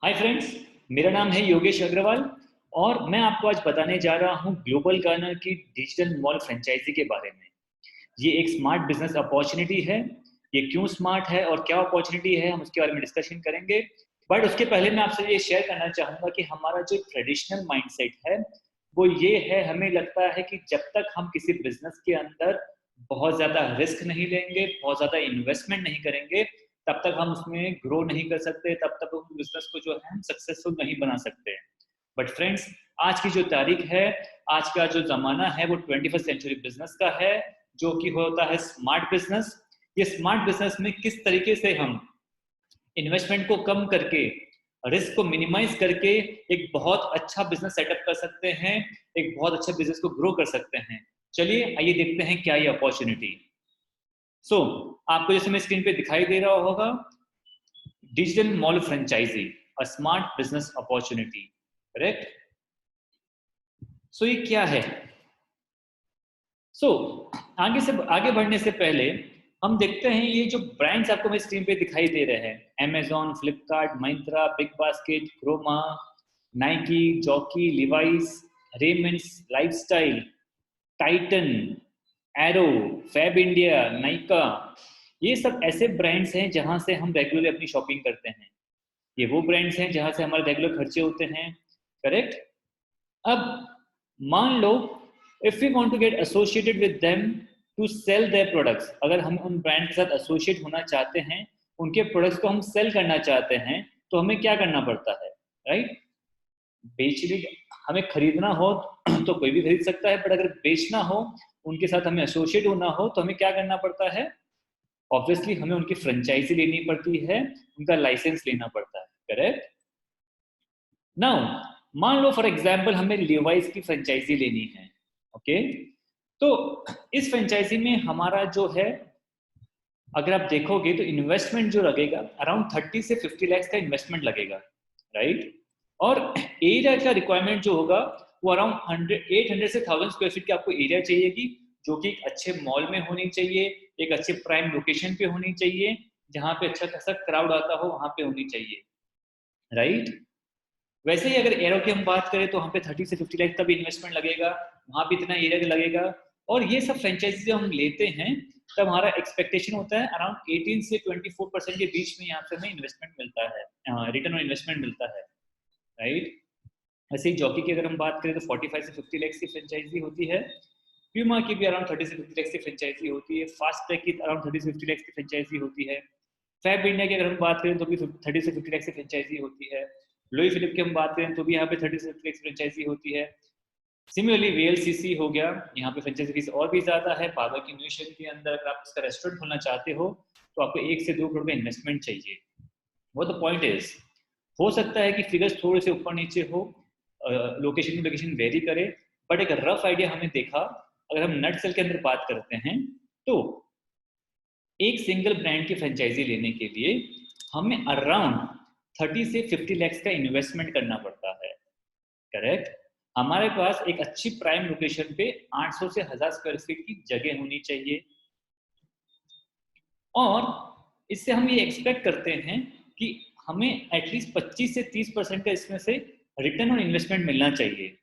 Hi friends, मेरा नाम है योगेश अग्रवाल और मैं आपको आज बताने जा रहा हूँ ग्लोबल गार्नर की डिजिटल मॉल फ्रेंचाइजी के बारे में। ये एक स्मार्ट बिजनेस अपॉर्चुनिटी है। ये क्यों स्मार्ट है और क्या अपॉर्चुनिटी है, हम उसके बारे में डिस्कशन करेंगे। बट उसके पहले मैं आपसे ये शेयर करना चाहूँगा कि हमारा जो ट्रेडिशनल माइंडसेट है वो ये है, हमें लगता है कि जब तक हम किसी बिजनेस के अंदर बहुत ज़्यादा रिस्क नहीं लेंगे, बहुत ज़्यादा इन्वेस्टमेंट नहीं करेंगे, तब तक हम उसमें ग्रो नहीं कर सकते, तब तक उस बिजनेस को जो है हम सक्सेसफुल नहीं बना सकते। बट फ्रेंड्स, आज की जो तारीख है, आज का जो ज़माना है वो 21st सेंचुरी बिजनेस का है, जो कि होता है स्मार्ट बिजनेस। ये स्मार्ट बिजनेस में किस तरीके से हम इन्वेस्टमेंट को कम करके, रिस्क को मिनिमाइज करके एक बहुत अच्छा बिजनेस सेटअप कर सकते हैं, एक बहुत अच्छा बिजनेस को ग्रो कर सकते हैं। चलिए आइए देखते हैं क्या ये अपॉर्चुनिटी। आपको जैसे मैं स्क्रीन पे दिखाई दे रहा होगा, digital mall franchisee, a smart business opportunity, correct. ये क्या है? सो आगे बढ़ने से पहले हम देखते हैं ये जो ब्रांड्स आपको मेरे स्क्रीन पे दिखाई दे रहे हैं, Amazon, Flipkart, Myntra, Big Basket, Croma, Nike, Jockey, Levi's, Raymonds, Lifestyle, Titan, Arrow, Fab India, Nykaa, ये सब ऐसे ब्रांड्स हैं जहां से हम रेगुलरली अपनी शॉपिंग करते हैं। ये वो ब्रांड्स हैं जहां से हमारे रेगुलर खर्चे होते हैं, करेक्ट। अब मान लो, if we want to get associated with them to sell their products, अगर हम उन ब्रांड के साथ एसोसिएट होना चाहते हैं, उनके प्रोडक्ट्स को हम सेल करना चाहते हैं, तो हमें क्या करना पड़ता है, राइट? बेचने, हमें खरीदना हो तो कोई भी खरीद सकता है, बट अगर बेचना हो, उनके साथ हमें एसोसिएट होना हो, तो हमें क्या करना पड़ता है? ऑब्वियसली हमें उनकी फ्रेंचाइजी लेनी पड़ती है, उनका लाइसेंस लेना पड़ता है, करेक्ट। नाउ मान लो फॉर एग्जांपल हमें लिवाइस की फ्रेंचाइजी लेनी है, ओके। तो इस फ्रेंचाइजी में हमारा जो है, अगर आप देखोगे तो इन्वेस्टमेंट जो लगेगा अराउंड 30 से 50 लाख का इन्वेस्टमेंट लगेगा, राइट। और एरिया का रिक्वायरमेंट जो होगा वो अराउंड 800 से 1000 स्क्वायर फीट की आपको एरिया चाहिएगी, जो कि एक अच्छे मॉल में होनी चाहिए, एक अच्छे प्राइम लोकेशन पे होनी चाहिए, जहाँ पे अच्छा खासा क्राउड आता हो वहां पे होनी चाहिए, राइट। वैसे ही अगर एरो की हम बात करें तो वहाँ पे 30 से 50 लाख का भी इन्वेस्टमेंट लगेगा, वहाँ भी इतना एरिया लगेगा। और ये सब फ्रेंचाइजी जब हम लेते हैं तब हमारा एक्सपेक्टेशन होता है अराउंड 18 से 24% के बीच में यहाँ पे हमें इन्वेस्टमेंट मिलता है, रिटर्न ऑन इन्वेस्टमेंट मिलता है, राइट। ऐसे ही जॉकी की अगर हम बात करें तो 45 से 50 लाख की फ्रेंचाइजी होती है, प्यूमा की भी अराउंड 30 से 50 लाख की फ्रेंचाइजी होती है, फास्ट ट्रैक की अराउंड 30 से 50 लाख की फ्रेंचाइजी होती है, फैब इंडिया की अगर हम बात करें तो भी 30 से 50 लाख की फ्रेंचाइजी होती है, लुई फिलिप की हम बात करें तो भी यहाँ पे 30 से 50 लाख की फ्रेंचाइजी होती है। सिमिलरली वीएलसीसी हो गया, यहाँ पे फ्रेंचाइजी फीस और भी ज्यादा है। बाबा की न्यू शहर के अंदर अगर आप उसका रेस्टोरेंट खोलना चाहते हो तो आपको 1 से 2 करोड़ का इन्वेस्टमेंट चाहिए। वो तो पॉइंट इज, हो सकता है कि फिगर्स थोड़े से ऊपर नीचे हो, लोकेशन टू लोकेशन वेरी करे, बट एक रफ आइडिया हमने देखा, अगर हम नट सेल के अंदर बात करते हैं तो एक सिंगल ब्रांड की फ्रेंचाइजी लेने के लिए हमें अराउंड 30 से 50 लाख का इन्वेस्टमेंट करना पड़ता है, करेक्ट। हमारे पास एक अच्छी प्राइम लोकेशन पे 800 से 1000 स्क्वायर फीट की जगह होनी चाहिए, और इससे हम ये एक्सपेक्ट करते हैं कि हमें एटलीस्ट 25 से 30% का इसमें से रिटर्न ऑन इन्वेस्टमेंट मिलना चाहिए।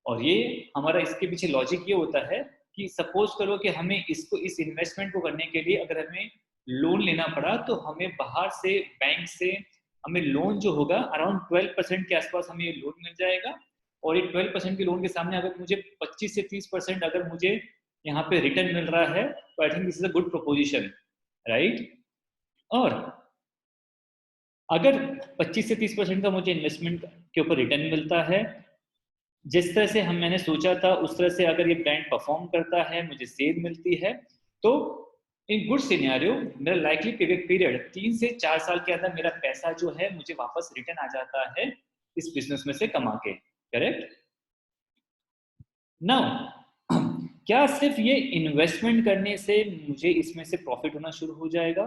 और ये हमारा इसके पीछे लॉजिक ये होता है कि सपोज करो कि हमें इसको, इस इन्वेस्टमेंट को करने के लिए अगर हमें लोन लेना पड़ा, तो हमें बाहर से बैंक से हमें लोन जो होगा अराउंड 12% के आसपास हमें ये लोन मिल जाएगा। और ये 12% के लोन के सामने अगर मुझे 25 से 30% अगर मुझे यहाँ पे रिटर्न मिल रहा है, तो I think this is a good proposition, right. और अगर 25 से 30% का मुझे इन्वेस्टमेंट के ऊपर रिटर्न मिलता है, जिस तरह से हम मैंने सोचा था उस तरह से अगर ये ब्रांड परफॉर्म करता है, मुझे सेल मिलती है, तो इन गुड सिनेरियो मेरा लाइकली पेबैक पीरियड 3 से 4 साल के अंदर मेरा पैसा जो है मुझे वापस रिटर्न आ जाता है इस बिजनेस में से कमा के, करेक्ट। नाउ क्या सिर्फ ये इन्वेस्टमेंट करने से मुझे इसमें से प्रॉफिट होना शुरू हो जाएगा?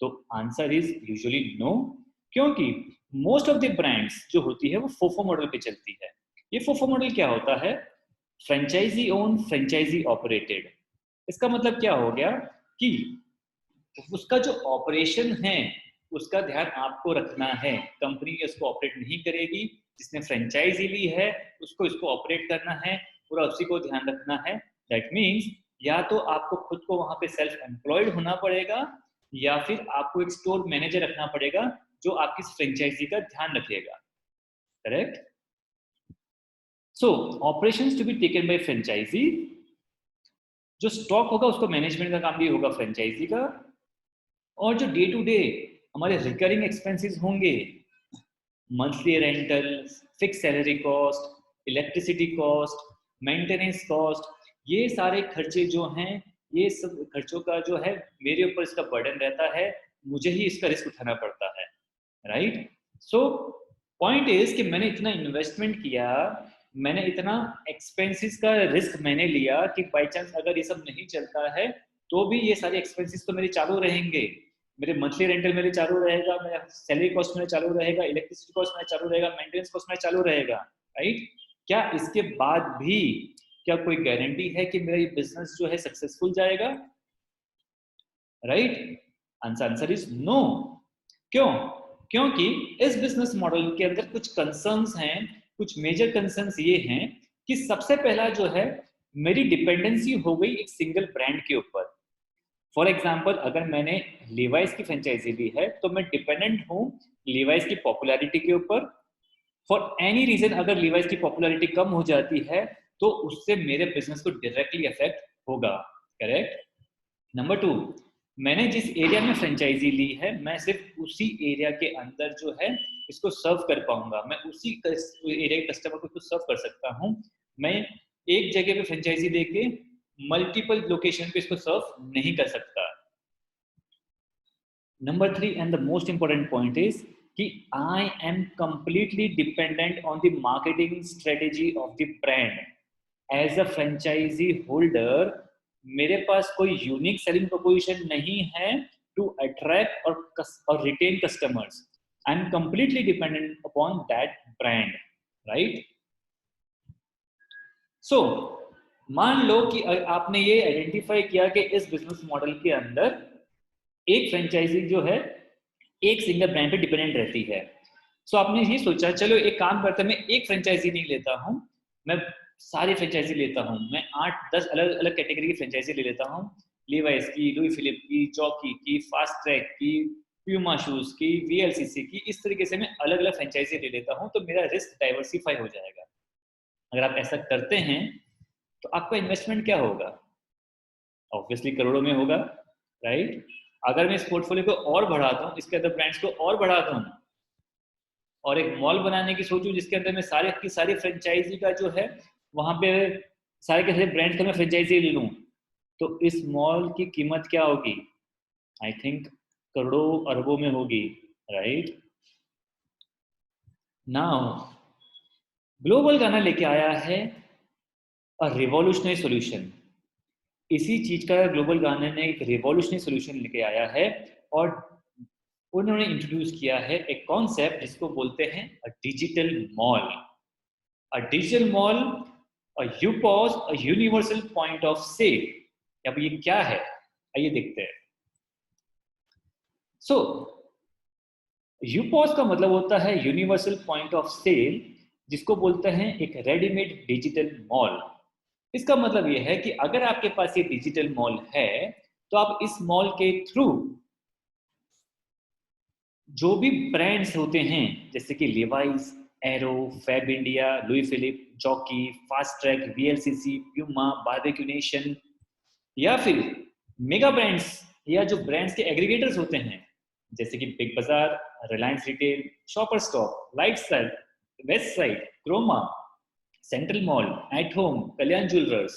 तो आंसर इज यूजुअली नो, क्योंकि मोस्ट ऑफ द ब्रांड्स जो होती है वो फोफो मॉडल पे चलती है। ये फोफो मॉडल क्या होता है? Franchisee own, franchisee operated. इसका मतलब क्या हो गया कि उसका जो ऑपरेशन है उसका ध्यान आपको रखना है। कंपनी इसको ऑपरेट नहीं करेगी, जिसने फ्रेंचाइजी ली है उसको इसको ऑपरेट करना है, पूरा उसी को ध्यान रखना है। दैट मीन्स या तो आपको खुद को वहां पे सेल्फ एम्प्लॉयड होना पड़ेगा या फिर आपको एक स्टोर मैनेजर रखना पड़ेगा जो आपकी फ्रेंचाइजी का ध्यान रखेगा। Correct? So operations to be taken by franchisee, जो स्टॉक होगा उसको मैनेजमेंट का काम भी होगा फ्रेंचाइजी का, और जो डे टू डे हमारे रिकरिंग एक्सपेंसेस होंगे, monthly rental, fix salary cost, electricity cost, maintenance cost, ये सारे खर्चे जो हैं, ये सब खर्चों का जो है मेरे ऊपर इसका बर्डन रहता है, मुझे ही इसका रिस्क उठाना पड़ता है। राइट? सो पॉइंट इज कि मैंने इतना इन्वेस्टमेंट किया, मैंने इतना एक्सपेंसेस का रिस्क मैंने लिया कि बाई चांस अगर ये सब नहीं चलता है तो भी ये सारे एक्सपेंसेस तो मेरे चालू रहेंगे, मेरे मंथली रेंटल मेरे चालू रहेगा, मेरा सैलरी कॉस्ट मेरे चालू रहेगा, इलेक्ट्रिसिटी कॉस्ट मेरे चालू रहेगा, मेंटेनेंस कॉस्ट मेरे चालू रहेगा। राइट? क्या इसके बाद भी क्या कोई गारंटी है कि मेरा ये बिजनेस जो है सक्सेसफुल जाएगा? राइट? Answer is no. क्यों? क्योंकि इस बिजनेस मॉडल के अंदर कुछ कंसर्न्स हैं, कुछ मेजर कंसर्न्स ये हैं कि सबसे पहला जो है मेरी डिपेंडेंसी हो गई एक सिंगल ब्रांड के ऊपर। फॉर एग्जाम्पल, अगर मैंने लीवाइस की फ्रेंचाइजी ली है तो मैं डिपेंडेंट हूँ लीवाइस की पॉपुलैरिटी के ऊपर। फॉर एनी रीजन अगर लीवाइस की पॉपुलैरिटी कम हो जाती है तो उससे मेरे बिजनेस को डायरेक्टली अफेक्ट होगा। करेक्ट? नंबर 2, मैंने जिस एरिया में फ्रेंचाइजी ली है मैं सिर्फ उसी एरिया के अंदर जो है इसको सर्व कर पाऊंगा, मैं उसी एरिया के कस्टमर को सर्व कर सकता हूँ। मैं एक जगह पे फ्रेंचाइजी लेके मल्टीपल लोकेशन पे इसको सर्व नहीं कर सकता। Number 3 and the most important point is कि I am completely dependent on the marketing strategy of the brand. As a franchisee holder मेरे पास कोई यूनिक सेलिंग प्रोपोजिशन नहीं है टू अट्रैक्ट और retain customers. I am completely dependent upon that brand. Right? So मान लो कि आपने ये आइडेंटिफाई किया कि इस बिजनेस मॉडल के अंदर एक फ्रेंचाइजी जो है एक सिंगल ब्रांड पे डिपेंडेंट रहती है। सो आपने ये सोचा चलो एक काम करते हैं, मैं एक फ्रेंचाइजी नहीं लेता हूँ, मैं सारी फ्रेंचाइजी लेता हूँ, मैं 8-10 अलग अलग कैटेगरी की फ्रेंचाइजी ले लेता हूँ, लीवाइस की, लुई फिलिप की, जॉकी की, फास्ट ट्रैक की, प्यूमा शूज की, वीएलसीसी की, इस तरीके से मैं अलग अलग फ्रेंचाइजी ले लेता हूँ तो मेरा रिस्क डाइवर्सिफाई हो जाएगा। अगर आप ऐसा करते हैं तो आपका इन्वेस्टमेंट क्या होगा? ऑब्वियसली करोड़ों में होगा। राइट? अगर मैं इस पोर्टफोलियो को और बढ़ाता हूँ, इसके अंदर ब्रांड्स को और बढ़ाता हूँ और एक मॉल बनाने की सोचूं जिसके अंदर मैं सारे की सारी फ्रेंचाइजी का जो है वहां पे सारे के सारे ब्रांड्स का मैं फ्रेंचाइजी ले लूं तो इस मॉल की कीमत क्या होगी? आई थिंक करोड़ों अरबों में होगी। राइट? नाउ ग्लोबल गाना लेके आया है अ रिवॉल्यूशनरी सॉल्यूशन। इसी चीज का ग्लोबल गाना ने एक रिवॉल्यूशनरी सॉल्यूशन लेके आया है और उन्होंने इंट्रोड्यूस किया है एक कॉन्सेप्ट जिसको बोलते हैं digital mall. A digital mall, a UPOS, a universal point of sale. अब ये क्या है आइए देखते हैं। सो यूपॉस का मतलब होता है यूनिवर्सल पॉइंट ऑफ सेल, जिसको बोलते हैं एक रेडीमेड डिजिटल मॉल। इसका मतलब यह है कि अगर आपके पास ये डिजिटल मॉल है तो आप इस मॉल के थ्रू जो भी ब्रांड्स होते हैं जैसे कि Levi's, Arrow, Fab India, Louis Philippe, Jockey, Fast Track, VLCC, Puma, Barbeque Nation, या फिर मेगा ब्रांड्स या जो ब्रांड्स के एग्रीगेटर्स होते हैं जैसे कि Big Bazaar, Reliance Retail, Shopper Stop, light style, West Side, Croma, Central Mall, At Home, Kalyan Jewellers.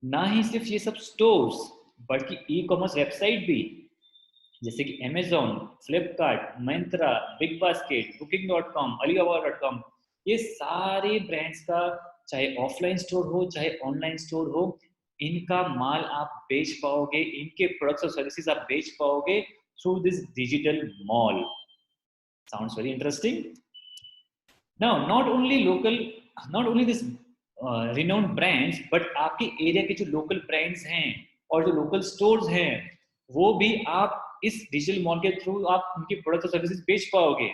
ना ही सिर्फ ये सब स्टोर्स बल्कि ई कॉमर्स वेबसाइट भी जैसे कि Amazon, Flipkart, Myntra, big basket, Booking.com, Alibaba.com, ये सारे ब्रांड्स का चाहे ऑफलाइन स्टोर हो चाहे ऑनलाइन स्टोर हो, इनका माल आप बेच पाओगे, इनके प्रोडक्ट्स और सर्विसेज आप बेच पाओगे through this digital mall. Sounds very interesting. Now not only this renowned brands but आपके एरिया के जो लोकल ब्रांड्स हैं और जो लोकल स्टोर्स हैं वो भी आप इस डिजिटल मॉल के थ्रू आप उनकी प्रोडक्ट और सर्विसेज बेच पाओगे,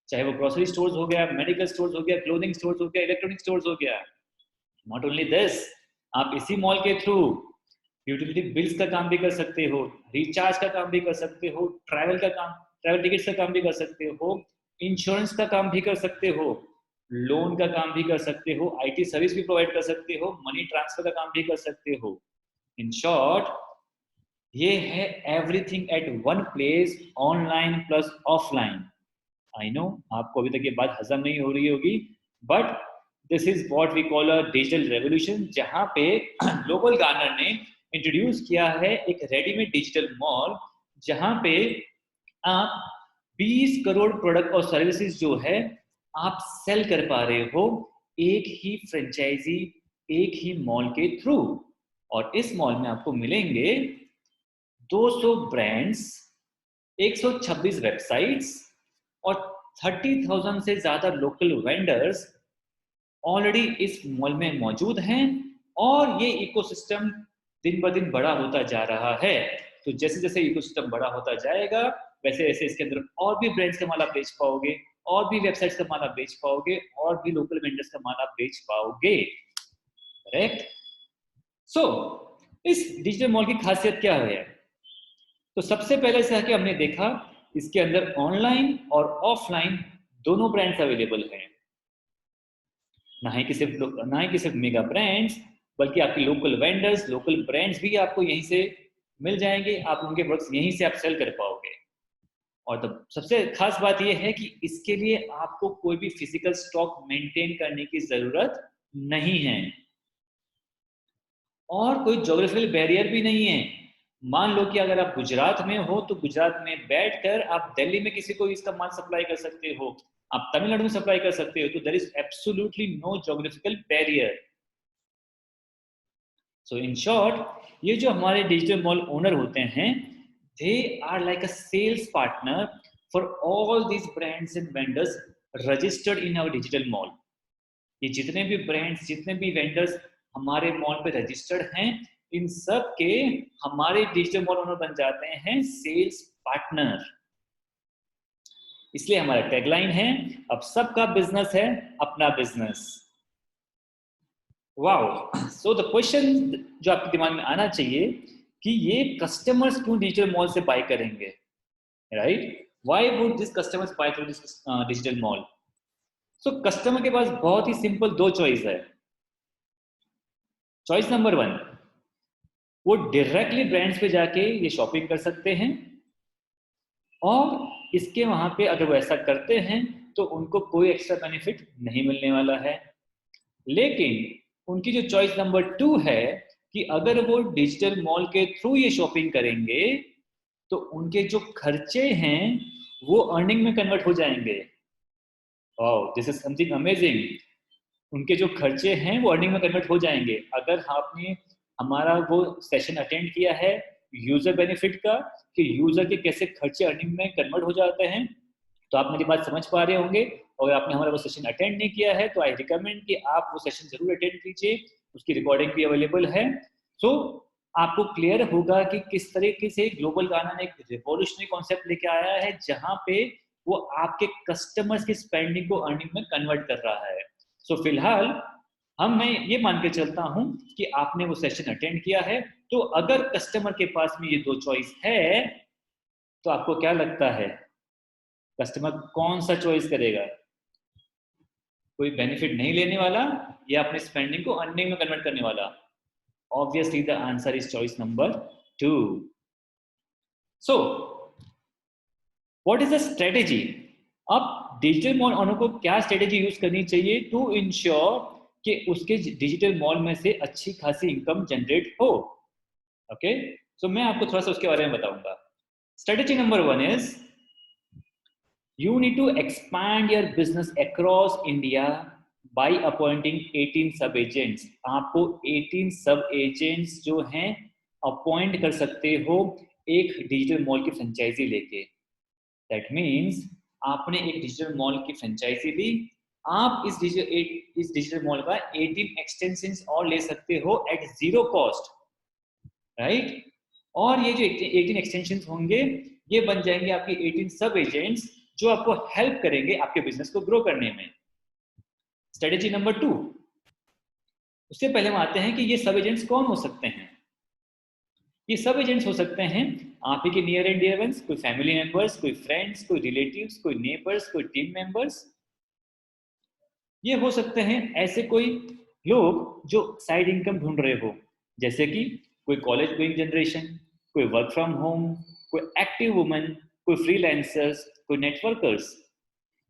चाहे वो ग्रोसरी स्टोर्स हो गया, मेडिकल स्टोर्स हो गया, क्लोथिंग स्टोर्स हो गया, इलेक्ट्रॉनिक स्टोर्स हो गया। नॉट ओनली दिस, आप इसी मॉल के थ्रू यूटिलिटी बिल्स का काम भी कर सकते हो, रिचार्ज का काम भी कर सकते हो, ट्रैवल टिकट्स का काम भी कर सकते हो, इंश्योरेंस का काम भी कर सकते हो, लोन का काम भी कर सकते हो, आईटी सर्विस भी प्रोवाइड कर सकते हो, मनी ट्रांसफर का काम भी कर सकते हो। इन शॉर्ट, ये है everything at one place, online plus offline. I know आपको अभी तक ये बात हजम नहीं हो रही होगी, but this is what we call a digital revolution, जहां पे ग्लोबल गार्नर ने इंट्रोड्यूस किया है एक रेडीमेड डिजिटल मॉल, जहां पे आप 20 करोड़ प्रोडक्ट और सर्विसेज जो है आप सेल कर पा रहे हो एक ही फ्रेंचाइजी, एक ही मॉल के थ्रू। और इस मॉल में आपको मिलेंगे 200 ब्रांड्स, 126 वेबसाइट्स और 30,000 से ज्यादा लोकल वेंडर्स ऑलरेडी इस मॉल में मौजूद हैं, और ये इकोसिस्टम दिन ब दिन बड़ा होता जा रहा है। तो जैसे जैसे इकोसिस्टम बड़ा होता जाएगा, वैसे वैसे इसके अंदर और भी ब्रांड्स का माल आप बेच पाओगे, और भी वेबसाइट्स का माल आप बेच पाओगे, और भी लोकल वेंडर्स का माल आप बेच पाओगे। करेक्ट? सो इस डिजिटल मॉल की खासियत क्या है? तो सबसे पहले से आके हमने देखा इसके अंदर ऑनलाइन और ऑफलाइन दोनों ब्रांड्स अवेलेबल हैं। ना ही कि सिर्फ मेगा ब्रांड्स, बल्कि आपकी लोकल वेंडर्स, लोकल ब्रांड्स भी आपको यहीं से मिल जाएंगे, आप उनके प्रोडक्ट्स यहीं से आप सेल कर पाओगे। और तो सबसे खास बात यह है कि इसके लिए आपको कोई भी फिजिकल स्टॉक मेंटेन करने की जरूरत नहीं है, और कोई ज्योग्राफिकल बैरियर भी नहीं है। मान लो कि अगर आप गुजरात में हो तो गुजरात में बैठकर आप दिल्ली में किसी को इसका माल सप्लाई कर सकते हो, आप तमिलनाडु में सप्लाई कर सकते हो। तो there is absolutely no geographical barrier. So in short, ये जो हमारे डिजिटल मॉल ओनर होते हैं, they are like a sales partner for all these brands and vendors registered in our digital mall. ये जितने भी ब्रांड्स, जितने भी वेंडर्स हमारे मॉल पे रजिस्टर्ड हैं, इन सब के हमारे डिजिटल मॉल ओनर बन जाते हैं सेल्स पार्टनर। इसलिए हमारा टैगलाइन है, अब सबका बिजनेस है अपना business. Wow! So the question जो आपके दिमाग में आना चाहिए कि ये कस्टमर्स क्यों डिजिटल मॉल से बाय करेंगे, right? Why would this customers buy through this digital mall? So customer के पास बहुत ही सिंपल दो चॉइस है। चॉइस नंबर 1, वो डायरेक्टली ब्रांड्स पे जाके ये शॉपिंग कर सकते हैं, और इसके वहां पे अगर वो ऐसा करते हैं तो उनको कोई एक्स्ट्रा बेनिफिट नहीं मिलने वाला है। लेकिन उनकी जो चॉइस नंबर 2 है कि अगर वो डिजिटल मॉल के थ्रू ये शॉपिंग करेंगे तो उनके जो खर्चे हैं वो अर्निंग में कन्वर्ट हो जाएंगे। Wow, this is something amazing. उनके जो खर्चे हैं वो अर्निंग में कन्वर्ट हो जाएंगे। अगर आपने हमारा वो सेशन अटेंड किया है यूजर बेनिफिट का, कि यूजर के कैसे खर्चे अर्निंग में कन्वर्ट हो जाते हैं, तो आप मेरी बात समझ पा रहे होंगे। और आपने हमारा वो सेशन अटेंड नहीं किया है तो आई रिकमेंड कि आप वो सेशन जरूर अटेंड कीजिए, उसकी रिकॉर्डिंग भी अवेलेबल है। सो आपको क्लियर होगा कि किस तरीके से ग्लोबल गार्नर ने एक रिवॉल्यूशनरी कॉन्सेप्ट लेके आया है, जहां पे वो आपके कस्टमर्स की स्पेंडिंग को अर्निंग में कन्वर्ट कर रहा है। सो फिलहाल मैं ये मान के चलता हूं कि आपने वो सेशन अटेंड किया है। तो अगर कस्टमर के पास में ये दो चॉइस है, तो आपको क्या लगता है कस्टमर कौन सा चॉइस करेगा? कोई बेनिफिट नहीं लेने वाला या अपने स्पेंडिंग को अर्निंग में कन्वर्ट करने वाला? Obviously the answer is choice number 2। So what is the strategy? अब डिजिटल मॉल ओनर को क्या स्ट्रेटेजी यूज करनी चाहिए टू इंश्योर कि उसके डिजिटल मॉल में से अच्छी खासी इनकम जनरेट हो? ओके, सो मैं आपको थोड़ा सा उसके बारे में बताऊंगा। Strategy number 1 is you need to expand your business across India by appointing 18 sub agents। आपको 18 सब एजेंट्स जो हैं अपॉइंट कर सकते हो एक डिजिटल मॉल की फ्रेंचाइजी लेके। दैट मीन्स आपने एक डिजिटल मॉल की फ्रेंचाइजी ली, आप इस डिजिटल मॉल का 18 एक्सटेंशंस और ले सकते हो एट 0 कॉस्ट, राइट? और ये जो 18 एक्सटेंशंस होंगे ये बन जाएंगे आपके 18 सब एजेंट्स जो आपको हेल्प करेंगे आपके बिजनेस को ग्रो करने में। स्ट्रेटेजी नंबर 2, उससे पहले हम आते हैं कि ये सब एजेंट्स कौन हो सकते हैं। ये सब एजेंट्स हो सकते हैं आप ही के नियर एंड डियर वंस, कोई फैमिली मेंबर्स, कोई फ्रेंड्स, कोई रिलेटिव्स, कोई नेबर्स, कोई टीम मेंबर्स। ये हो सकते हैं ऐसे कोई लोग जो साइड इनकम ढूंढ रहे हो, जैसे कि कोई कॉलेज गोइंग जनरेशन, कोई वर्क फ्रॉम होम, कोई एक्टिव वुमन, कोई फ्रीलांसर्स, कोई नेटवर्कर्स।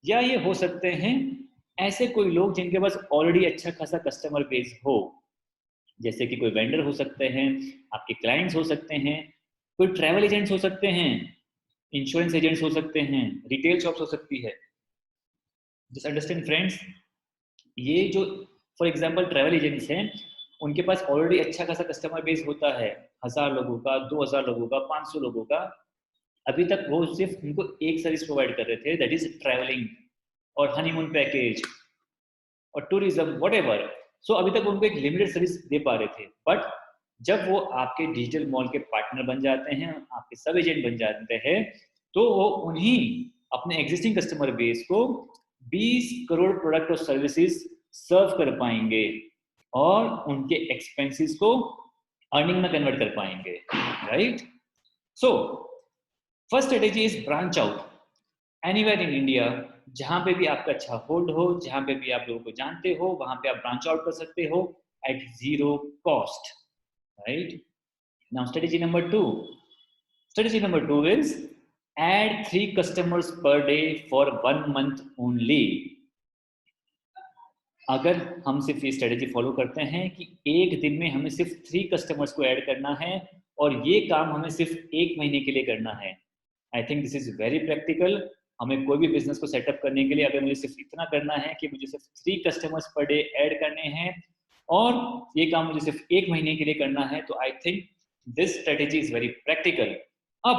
या ये हो सकते हैं ऐसे कोई लोग जिनके पास ऑलरेडी अच्छा खासा कस्टमर बेस हो, जैसे कि कोई वेंडर हो सकते हैं, आपके क्लाइंट्स हो सकते हैं, कोई ट्रैवल एजेंट्स हो सकते हैं, इंश्योरेंस एजेंट्स हो सकते हैं, रिटेल शॉप्स हो सकती है। जस्ट अंडरस्टैंड फ्रेंड्स, ये जो फॉर एग्जांपल ट्रैवल एजेंट्स हैं, उनके पास ऑलरेडी अच्छा खासा कस्टमर बेस होता है, 1000 लोगों का, 2000 लोगों का, 500 लोगों का। अभी तक वो सिर्फ उनको एक सर्विस प्रोवाइड कर रहे थे, दैट इज ट्रैवलिंग और हनीमून पैकेज और टूरिज्म व्हाटएवर। सो अभी तक उनको एक लिमिटेड सर्विस दे पा रहे थे, बट जब वो आपके डिजिटल मॉल के पार्टनर बन जाते हैं, आपके सब एजेंट बन जाते हैं, तो वो उन्हीं अपने एग्जिस्टिंग कस्टमर बेस को 20 करोड़ प्रोडक्ट और सर्विसेज सर्व कर पाएंगे और उनके एक्सपेंसेस को अर्निंग में कन्वर्ट कर पाएंगे, right. So first strategy is branch out anywhere in India. जहां पे भी आपका अच्छा होल्ड हो, जहां पे भी आप लोगों को जानते हो, वहां पे आप ब्रांच आउट कर सकते हो at zero cost, right. Now strategy number 2, strategy number 2 is add 3 customers per day for 1 month only। अगर हम सिर्फ ये स्ट्रेटेजी फॉलो करते हैं कि एक दिन में हमें सिर्फ 3 कस्टमर्स को ऐड करना है और ये काम हमें सिर्फ 1 महीने के लिए करना है, I think this is very practical. हमें कोई भी बिजनेस को सेटअप करने के लिए अगर मुझे सिर्फ इतना करना है कि मुझे सिर्फ 3 कस्टमर्स पर डे ऐड करने हैं और ये काम मुझे सिर्फ 1 महीने के लिए करना है, तो I think this strategy is very practical. अब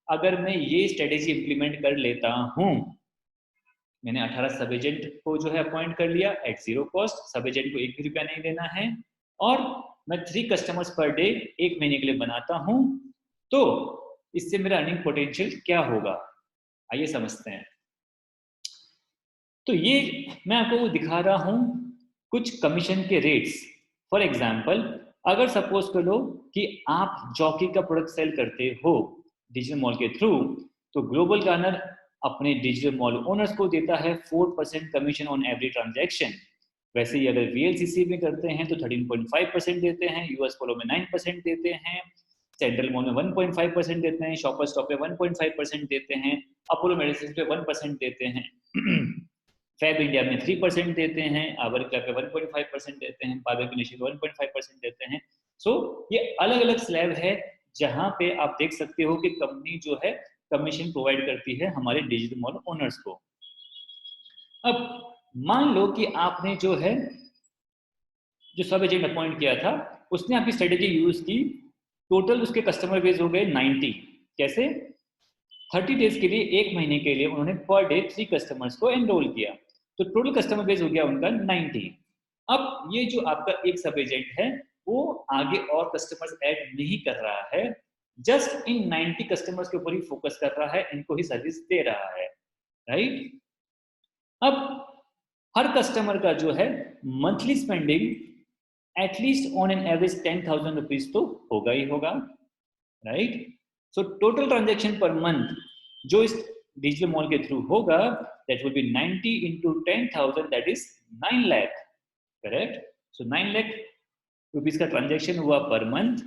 अगर मैं ये स्ट्रेटेजी इंप्लीमेंट कर लेता हूँ, मैंने 18 सब एजेंट को जो है अपॉइंट कर लिया एट जीरो कॉस्ट, सब एजेंट को 1 भी रुपया नहीं देना है, और मैं 3 कस्टमर्स पर डे 1 महीने के लिए बनाता हूँ, तो इससे मेरा अर्निंग पोटेंशियल क्या होगा, आइए समझते हैं। तो ये मैं आपको दिखा रहा हूँ कुछ कमीशन के रेट्स। फॉर एग्जाम्पल, अगर सपोज कर लो कि आप जॉकी का प्रोडक्ट सेल करते हो डिजिटल मॉल के थ्रू, तो ग्लोबल गार्नर अपने डिजिटल मॉल ओनर्स को देता है 4% कमीशन ऑन एवरी ट्रांजैक्शन। वैसे ही अगर VLCC में करते हैं तो 13.5% देते हैं, यूएस पोलो में 9% देते हैं, सेंट्रल मॉल में 1.5% देते हैं, शॉपर स्टॉप पे 1.5% देते हैं, अपोलो मेडिसिन पे 1% देते हैं, फैब इंडिया में 3% देते हैं, आवर क्लब पे 1.5% देते हैं, बार्बर क्लिनिक 1.5% देते हैं। सो ये अलग अलग स्लैब है जहां पे आप देख सकते हो कि कंपनी जो है कमीशन प्रोवाइड करती है हमारे डिजिटल मॉल ओनर्स को। अब मान लो कि आपने जो है जो सब एजेंट अपॉइंट किया था, उसने आपकी स्ट्रेटेजी यूज की, टोटल उसके कस्टमर बेस हो गए 90। कैसे? 30 डेज के लिए, 1 महीने के लिए उन्होंने पर डे 3 कस्टमर्स को एनरोल किया, तो टोटल कस्टमर बेस हो गया उनका 90। अब ये जो आपका एक सब एजेंट है वो आगे और कस्टमर्स ऐड नहीं कर रहा है, जस्ट इन 90 कस्टमर्स के ऊपर ही फोकस कर रहा है, इनको ही सर्विस दे रहा है, राइट। अब हर कस्टमर का जो है monthly spending at least on an average 10,000 rupees तो होगा ही होगा, right. So total transaction per month जो इस डिजिटल मॉल के थ्रू होगा, that will be 90 into 10,000, that is 9 lakh, correct. So 9 lakh rupees का ट्रांजेक्शन हुआ पर मंथ।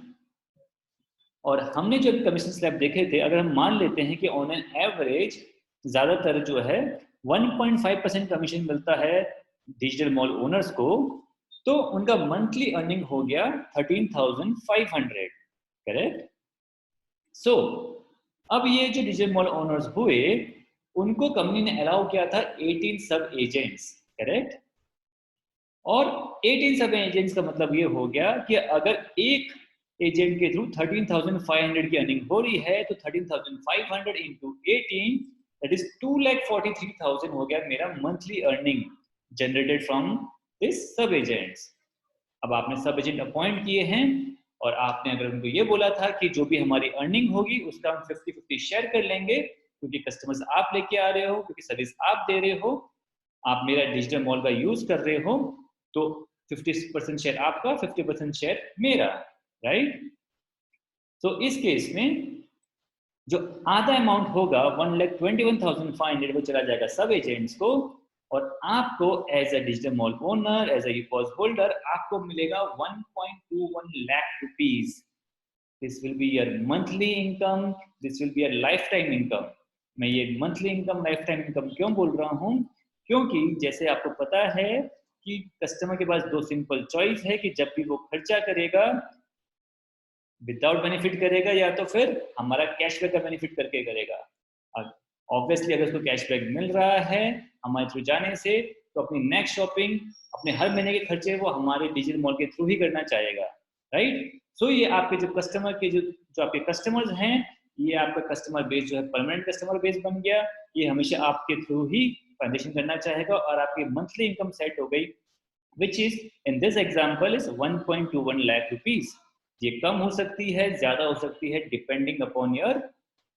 और हमने जो कमीशन स्लैब देखे थे, अगर हम मान लेते हैं कि ऑन एन एवरेज ज्यादातर जो है 1.5% कमीशन मिलता है डिजिटल मॉल ओनर्स को, तो उनका मंथली अर्निंग हो गया 13,500, करेक्ट। सो अब ये जो डिजिटल मॉल ओनर्स हुए, उनको कंपनी ने अलाउ किया था 18 सब एजेंट्स, करेक्ट। और 18 सब एजेंट्स का मतलब ये हो गया कि अगर एक एजेंट के थ्रू 13,500 की अर्निंग हो रही है, तो 13,500 into 18, दैट इज 2,43,000 हो गया मेरा monthly earning generated from this सब एजेंट्स। अब आपने सब एजेंट अपॉइंट किए हैं, और आपने अगर उनको ये बोला था कि जो भी हमारी अर्निंग होगी उसका हम 50-50 शेयर कर लेंगे, क्योंकि कस्टमर्स आप लेके आ रहे हो, क्योंकि सर्विस आप दे रहे हो, आप मेरा डिजिटल मॉल का यूज कर रहे हो, तो 50% शेयर आपका, 50% शेयर मेरा, राइट? तो इस केस में जो आधा अमाउंट होगा 1,21,500 वो चला जाएगा सब एजेंट्स को, और आपको as a digital mall owner, as a UPOS holder, आपको मिलेगा 1.21 lakh rupees. This will be your monthly income, this will be your lifetime income. मैं ये monthly income, lifetime income क्यों बोल रहा हूँ? क्योंकि जैसे आपको पता है कि कस्टमर के पास दो सिंपल चॉइस है कि जब भी वो खर्चा करेगा विदाउट बेनिफिट करेगा, या तो फिर हमारा कैशबैक का बेनिफिट करके करेगा। ऑब्वियसली अगर उसको कैशबैक मिल रहा है हमारे थ्रू जाने से, तो अपनी नेक्स्ट शॉपिंग, अपने हर महीने के खर्चे वो हमारे डिजिटल मॉल के थ्रू ही करना चाहेगा, राइट? सो ये आपके जो कस्टमर के जो आपके कस्टमर्स हैं, ये आपका कस्टमर बेस जो है परमानेंट कस्टमर बेस बन गया। ये हमेशा आपके थ्रू ही ट्रांजेक्शन करना चाहेगा और आपकी मंथली इनकम सेट हो गई, which is in this example is 1.21 lakh rupees। ये कम हो सकती है, ज्यादा हो सकती है, depending upon your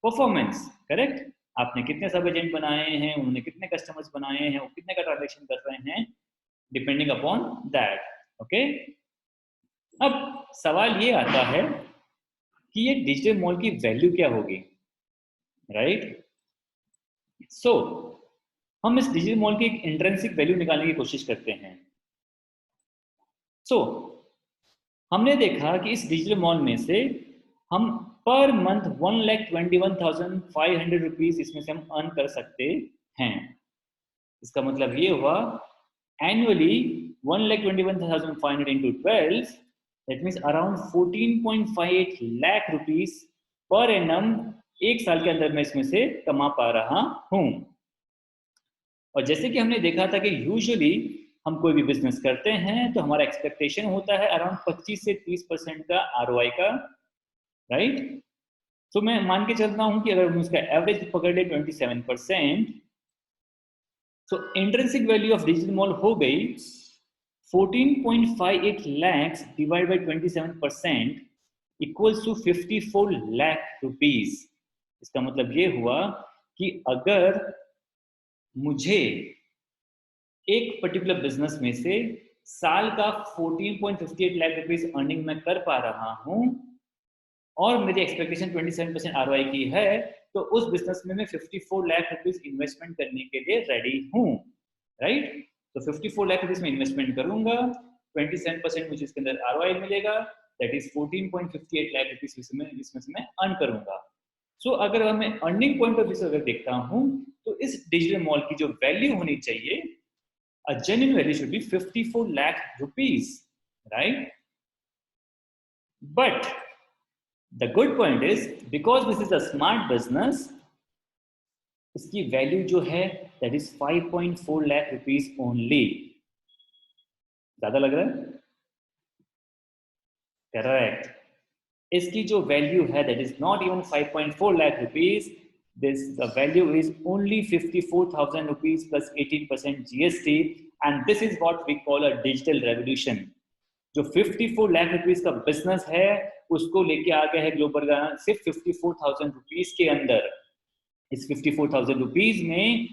performance, correct? आपने कितने सब एजेंट बनाए हैं, उन्होंने कितने कस्टमर्स बनाए हैं, वो कितने का ट्रांजेक्शन कर रहे हैं, डिपेंडिंग अपॉन दैट, ओके? अब सवाल ये आता है कि ये डिजिटल मॉल की वैल्यू क्या होगी, राइट? सो हम इस डिजिटल मॉल की एक इंट्रिंसिक वैल्यू निकालने की कोशिश करते हैं। सो हमने देखा कि इस डिजिटल मॉल में से हम पर मंथ 1,21,500 रुपीज इसमें से हम अर्न कर सकते हैं। इसका मतलब ये हुआ annually 1,21,500 into 12, that means around 14.58 lakh rupees per annum एक साल के अंदर मैं इसमें से कमा पा रहा हूं। और जैसे कि हमने देखा था कि यूजुअली हम कोई भी बिजनेस करते हैं तो हमारा एक्सपेक्टेशन होता है अराउंड 25 से 30% का आरओआई का, राइट? तो मैं मान के चलता हूं कि अगर हम उसका एवरेज पकड़ ले 27%, तो intrinsic value of digital mall हो गई 14.58 lakhs divide by 27% equals to 54 lakh rupees. इसका मतलब ये हुआ कि अगर मुझे एक पर्टिकुलर बिजनेस में से साल का 14.58 लाख रुपीस अर्निंग मैं कर पा रहा हूं और मेरी एक्सपेक्टेशन 27% आरओआई की है, तो उस बिजनेस में मैं 54 लाख रुपीस इन्वेस्टमेंट करने के लिए रेडी हूं, राइट? तो 54 लाख रुपीस में इन्वेस्टमेंट करूंगा, 27% मुझे इसके अंदर आरओआई मिलेगा, दैट इज 14.58 लाख रुपीस इसमें से मैं अर्न करूंगा। सो अगर मैं अर्निंग पॉइंट ऑफ व्यू से अगर देखता हूं, तो इस डिजिटल मॉल की जो वैल्यू होनी चाहिए, a genuine value should be 54 lakh rupees, right? But the good point is because this is a smart business, इसकी वैल्यू जो है that is 5.4 lakh rupees only। ज्यादा लग रहा है? Correct। इसकी जो वैल्यू है that is not even 5.4 lakh rupees, the value is only 54,000 rupees plus 18% GST, and this is what we call a digital revolution। जो 54 लाख रुपीस का बिजनेस है उसको लेके आ गया है ग्लोबल गाना सिर्फ 54,000 रुपीस के अंदर। इस 54,000 रुपीस में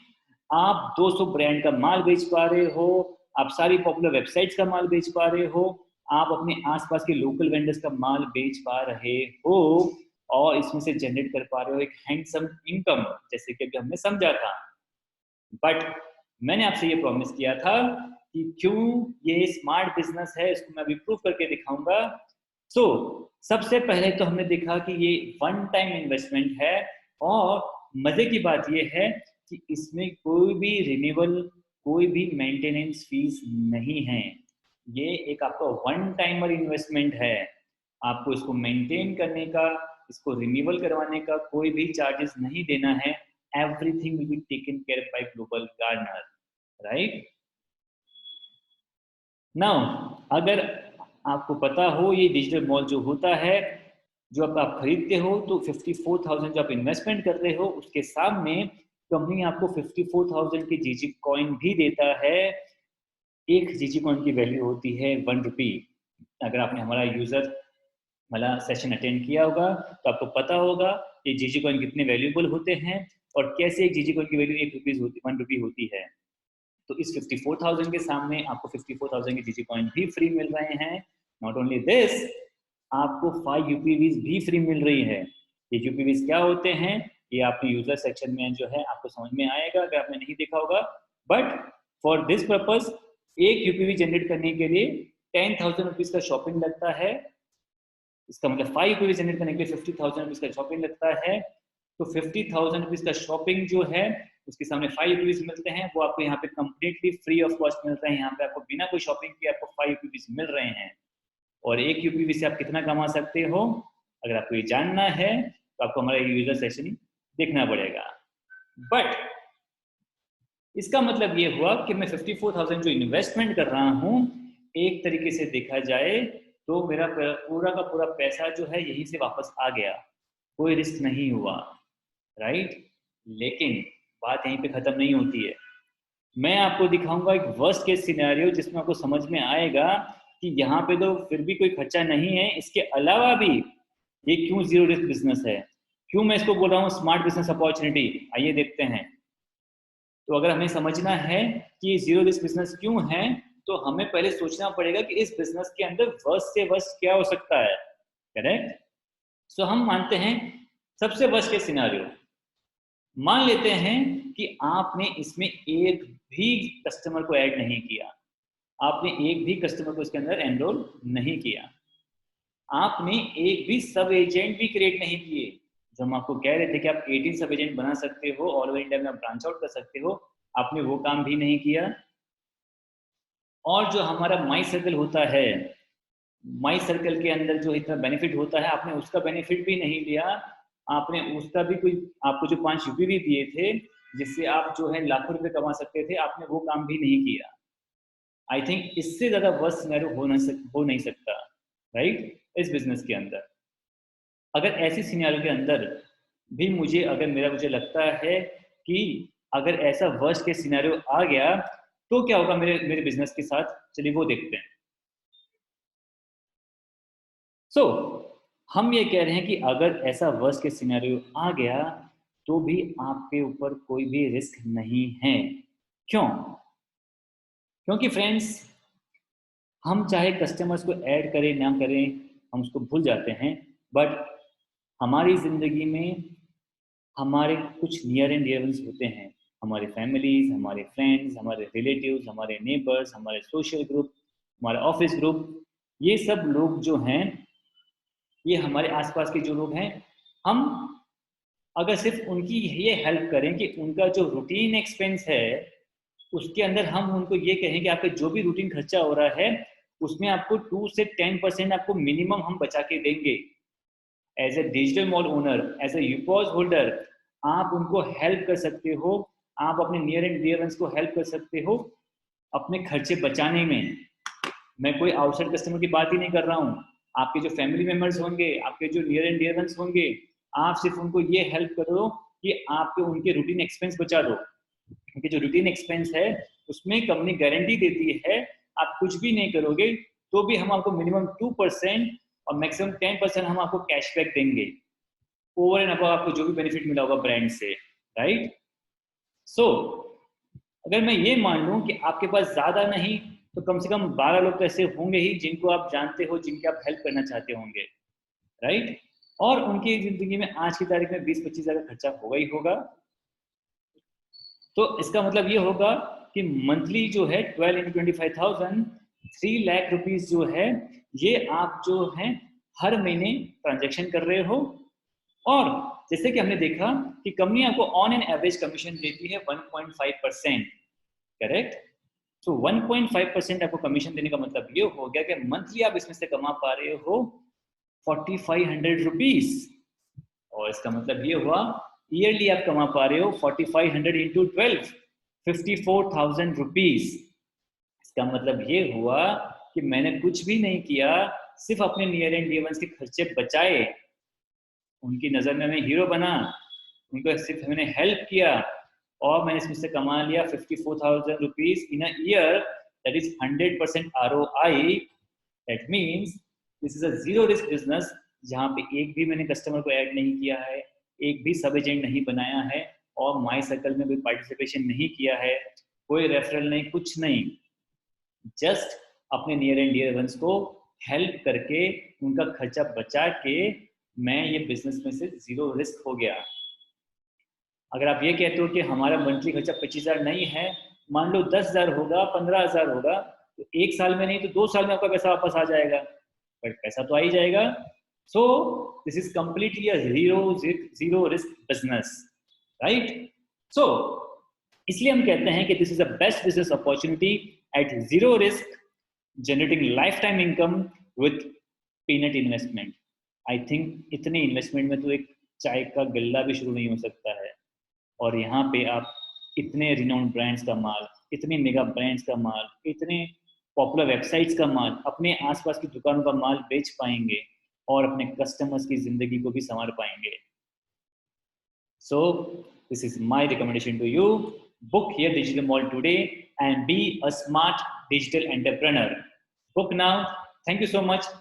आप 200 ब्रांड का माल बेच पा रहे हो, आप सारी पॉपुलर वेबसाइट्स का माल बेच पा रहे हो, आप अपने आसपास के लोकल वेंडर्स का माल बेच पा रहे हो, और इसमें से जनरेट कर पा रहे हो एक हैंडसम इनकम, जैसे कि अभी हमने समझा था। बट मैंने आपसे ये प्रॉमिस किया था कि क्यों ये स्मार्ट बिजनेस है, इसको मैं अभी प्रूव करके दिखाऊंगा। सो सबसे पहले तो हमने देखा कि ये वन टाइम इन्वेस्टमेंट है, और मजे की बात ये है कि इसमें कोई भी रिन्यूअल, कोई भी मेंटेनेंस फीस नहीं है। ये एक आपका वन टाइमर इन्वेस्टमेंट है। आपको इसको मेंटेन करने का, इसको रिन्यूअल करवाने का कोई भी चार्जेस नहीं देना है। Everything will be taken care by Global Gardener, right? Now अगर आपको पता हो ये डिजिटल मॉल जो होता है, जो आप खरीदते हो, तो 54,000 जो आप इन्वेस्टमेंट कर रहे हो उसके सामने कंपनी आपको 54,000 की जीजी कॉइन भी देता है। एक जीजी कॉइन की वैल्यू होती है 1 रुपी। अगर आपने हमारा यूजर वाला सेशन अटेंड किया होगा तो आपको पता होगा कि जीजी कॉइन कितने वैल्यूएबल होते हैं और कैसे एक जीजी कॉइन की वैल्यू 1 रुपी होती है। तो इस 54,000 के सामने आपको 54,000 के जीजी कॉइन भी फ्री मिल रहे हैं। नॉट ओनली दिस, आपको 5 यूपीवीज भी फ्री मिल रही है। ये यूपीवीज क्या होते हैं ये आपने यूजर सेक्शन में जो है आपको समझ में आएगा अगर आपने नहीं देखा होगा। बट फॉर दिस पर्पज एक यूपीवी जनरेट करने के लिए 10,000 रुपीज का शॉपिंग लगता है। इसका मतलब 5 यूपीवी जनरेट करने के लिए 50,000 रुपीज का शॉपिंग लगता है। तो 50,000 रुपीज का शॉपिंग जो है उसके सामने 5 यूपीवीज मिलते हैं, वो आपको यहाँ पे कंप्लीटली फ्री ऑफ कॉस्ट मिल रहे हैं। यहाँ पे आपको बिना कोई शॉपिंग किए आपको 5 यूपीवीज मिल रहे हैं। और एक यूपीवी से आप कितना कमा सकते हो अगर आपको ये जानना है तो आपको हमारा यूजर सेशन देखना पड़ेगा। बट इसका मतलब ये हुआ कि मैं 54,000 जो इन्वेस्टमेंट कर रहा हूँ एक तरीके से देखा जाए तो मेरा पूरा का पूरा पैसा जो है यहीं से वापस आ गया, कोई रिस्क नहीं हुआ, राइट। लेकिन बात यहीं पे खत्म नहीं होती है। मैं आपको दिखाऊंगा एक वर्स्ट केस सिनेरियो जिसमें आपको समझ में आएगा कि यहाँ पे तो फिर भी कोई खर्चा नहीं है, इसके अलावा भी ये क्यों जीरो रिस्क बिजनेस है, क्यों मैं इसको बोल रहा हूँ स्मार्ट बिजनेस अपॉर्चुनिटी। आइए देखते हैं। तो अगर हमें समझना है कि जीरो रिस्क बिजनेस क्यों है तो हमें पहले सोचना पड़ेगा कि इस बिजनेस के अंदर वर्स्ट से वर्स्ट क्या हो सकता है, करेक्ट। सो हम मानते हैं सबसे वर्स्ट केस सिनेरियो, मान लेते हैं कि आपने इसमें एक भी कस्टमर को ऐड नहीं किया, आपने एक भी कस्टमर को इसके अंदर एनरोल नहीं किया, आपने एक भी सब एजेंट भी क्रिएट नहीं किए। जो हम आपको कह रहे थे कि आप 18 सब एजेंट बना सकते हो, ऑल ओवर इंडिया में आप ब्रांच आउट कर सकते हो, आपने वो काम भी नहीं किया। और जो हमारा माई सर्कल होता है, माई सर्कल के अंदर जो इतना बेनिफिट होता है आपने उसका बेनिफिट भी नहीं लिया। आपने उसका भी कोई आपको जो 5 यूपीवी दिए थे जिससे आप जो है लाखों रुपए कमा सकते थे, आपने वो काम भी नहीं किया। आई थिंक इससे ज्यादा वर्स्ट सिनेरियो हो नहीं सकता, राइट। इस बिजनेस के अंदर अगर ऐसी सिनेरियो के अंदर भी मुझे लगता है कि अगर ऐसा वर्स्ट केस सिनेरियो आ गया तो क्या होगा मेरे मेरे बिजनेस के साथ, चलिए वो देखते हैं। सो हम ये कह रहे हैं कि अगर ऐसा वर्स्ट केस सिनेरियो आ गया तो भी आपके ऊपर कोई भी रिस्क नहीं है। क्यों? क्योंकि फ्रेंड्स हम चाहे कस्टमर्स को ऐड करें ना करें हम उसको भूल जाते हैं, बट हमारी ज़िंदगी में हमारे कुछ नियर एंड डियर वंस होते हैं, हमारे फैमिलीज, हमारे फ्रेंड्स, हमारे रिलेटिव्स, हमारे नेबर्स, हमारे सोशल ग्रुप, हमारा ऑफिस ग्रुप। ये सब लोग जो हैं, ये हमारे आसपास के जो लोग हैं, हम अगर सिर्फ उनकी ये हेल्प करें कि उनका जो रूटीन एक्सपेंस है उसके अंदर हम उनको ये कहें कि आपका जो भी रूटीन खर्चा हो रहा है उसमें आपको 2 से 10% आपको मिनिमम हम बचा के देंगे। As a digital mall owner, as a UPOS holder आप उनको हेल्प कर सकते हो, आप अपने नियर एंड डियर वंस को हेल्प कर सकते हो अपने खर्चे बचाने में। मैं कोई आउटसाइड कस्टमर की बात ही नहीं कर रहा हूँ, आपके जो फैमिली मेंबर्स होंगे, आपके जो नियर एंड डियर वंस होंगे, आप सिर्फ उनको ये हेल्प करो कि आपके उनके रूटीन एक्सपेंस बचा दो। क्योंकि जो रूटीन एक्सपेंस है उसमें कंपनी गारंटी देती है आप कुछ भी नहीं करोगे तो भी हम आपको मिनिमम 2% और मैक्सिमम 10% हम आपको कैशबैक देंगे ओवर एंड अबव आपको जो भी बेनिफिट मिला होगा ब्रांड से, राइट। सो अगर मैं ये मान लूं कि आपके पास ज्यादा नहीं तो कम से कम 12 लोग तो ऐसे होंगे ही जिनको आप जानते हो, जिनके आप हेल्प करना चाहते होंगे, राइट। और उनकी जिंदगी में आज की तारीख में 20-25 हज़ार खर्चा होगा ही होगा। तो इसका मतलब ये होगा कि मंथली जो है 12 into 25,000 3 लाख रुपीस जो है ये आप जो है हर महीने ट्रांजैक्शन कर रहे हो। और जैसे कि हमने देखा कि कंपनी आपको ऑन एन एवरेज कमीशन देती है 1.5%, करेक्ट। सो 1.5% आपको कमीशन देने का मतलब ये हो गया कि मंथली आप इसमें से कमा पा रहे हो 4,500 रुपीज। और इसका मतलब ये हुआ ईयरली आप कमा पा रहे हो 4,500 into 12 54,000 रुपीज। इसका मतलब ये हुआ कि मैंने कुछ भी नहीं किया, सिर्फ अपने नियर एंड डियर वंस के खर्चे बचाए, उनकी नज़र में मैं हीरो बना, उनको सिर्फ मैंने हेल्प किया और मैंने इसमें से कमा लिया 54,000 rupees in a year. That is 100% ROI। That means this is a zero risk business, जहाँ पे एक भी मैंने कस्टमर को ऐड नहीं किया है, एक भी सब एजेंट नहीं बनाया है, और माई सर्कल में कोई पार्टिसिपेशन नहीं किया है, कोई रेफरल नहीं, कुछ नहीं, जस्ट अपने नियर एंड डियर वंस को हेल्प करके उनका खर्चा बचा के मैं ये बिजनेस में से जीरो रिस्क हो गया। अगर आप ये कहते हो कि हमारा मंथली खर्चा 25,000 नहीं है, मान लो 10,000 होगा, 15,000 होगा, तो एक साल में नहीं तो 2 साल में आपका पैसा वापस आ जाएगा, बट पैसा तो आ ही जाएगा। So this is completely a zero risk business, right? So इसलिए हम कहते हैं कि this is a best business opportunity at zero risk, generating lifetime income with peanut investment. I think इतने इन्वेस्टमेंट में तो एक चाय का गल्ला भी शुरू नहीं हो सकता है, और यहाँ पे आप इतने रिनाउंड ब्रांड्स का माल, इतने मेगा ब्रांड्स का माल, इतने पॉपुलर वेबसाइट्स का माल, अपने आसपास की दुकानों का माल बेच पाएंगे और अपने कस्टमर्स की जिंदगी को भी संवार पाएंगे। So this is my recommendation to you, book here Digital Mall today and be a smart digital entrepreneur. Book now. Thank you so much.